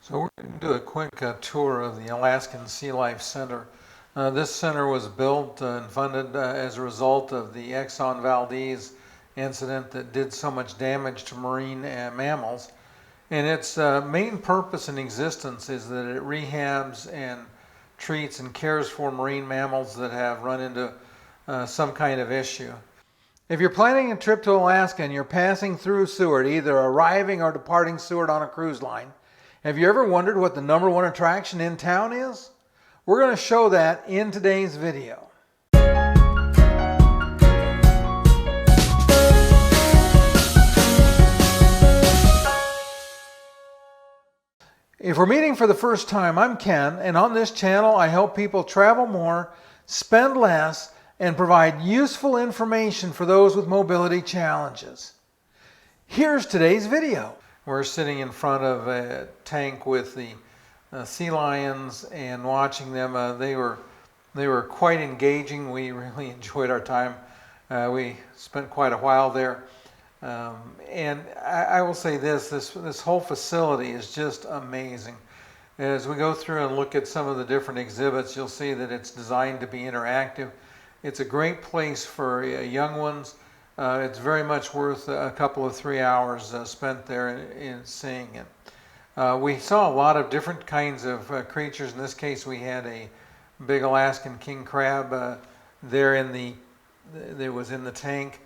So we're going to do a quick tour of the Alaskan SeaLife Center. This center was built and funded as a result of the Exxon Valdez incident that did so much damage to marine mammals. And its main purpose in existence is that it rehabs and treats and cares for marine mammals that have run into some kind of issue. If you're planning a trip to Alaska and you're passing through Seward, either arriving or departing Seward on a cruise line, have you ever wondered what the #1 attraction in town is? We're going to show that in today's video. If we're meeting for the first time, I'm Ken, and on this channel I help people travel more, spend less, and provide useful information for those with mobility challenges. Here's today's video. We're sitting in front of a tank with the sea lions and watching them. They were quite engaging. We really enjoyed our time. We spent quite a while there. And I will say this whole facility is just amazing. As we go through and look at some of the different exhibits, you'll see that it's designed to be interactive. It's a great place for young ones. It's very much worth a couple of 3 hours spent there in seeing it. We saw a lot of different kinds of creatures. In this case, we had a big Alaskan king crab that was in the tank.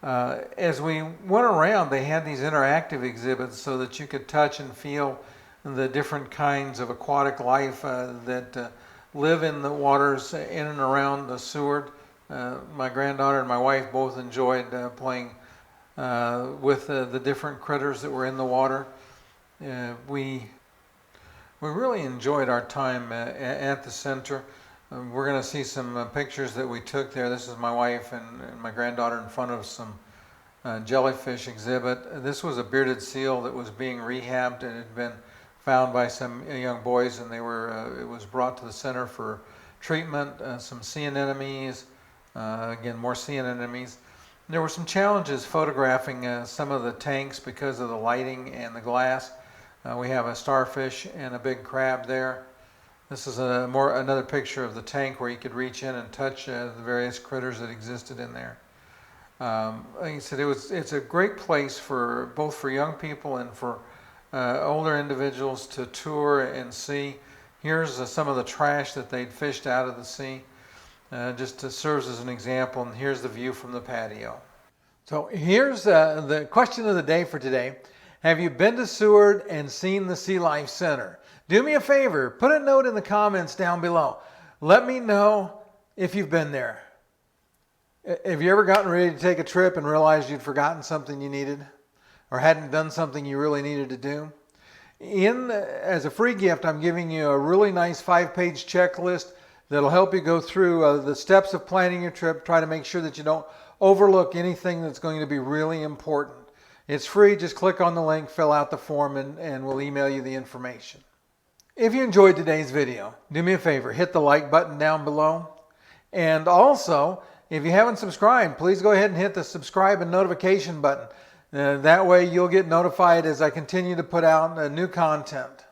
As we went around, they had these interactive exhibits so that you could touch and feel the different kinds of aquatic life that live in the waters in and around the Seward. My granddaughter and my wife both enjoyed playing with the different critters that were in the water. We really enjoyed our time at the center. We're going to see some pictures that we took there. This is my wife and my granddaughter in front of some jellyfish exhibit. This was a bearded seal that was being rehabbed and had been found by some young boys, and it was brought to the center for treatment. Some sea anemones. Again, more sea anemones. There were some challenges photographing some of the tanks because of the lighting and the glass. We have a starfish and a big crab there. This is another picture of the tank where you could reach in and touch the various critters that existed in there. Like I said, it's a great place for both for young people and for older individuals to tour and see. Here's some of the trash that they'd fished out of the sea. Just serves as an example, and here's the view from the patio. So here's the question of the day for today. Have you been to Seward and seen the SeaLife Center? Do me a favor, put a note in the comments down below. Let me know if you've been there. Have you ever gotten ready to take a trip and realized you'd forgotten something you needed or hadn't done something you really needed to do? As a free gift, I'm giving you a really nice 5-page checklist that'll help you go through the steps of planning your trip. Try to make sure that you don't overlook anything that's going to be really important. It's free. Just click on the link, fill out the form, and we'll email you the information. If you enjoyed today's video, do me a favor, hit the like button down below. And also, if you haven't subscribed, please go ahead and hit the subscribe and notification button. That way you'll get notified as I continue to put out new content.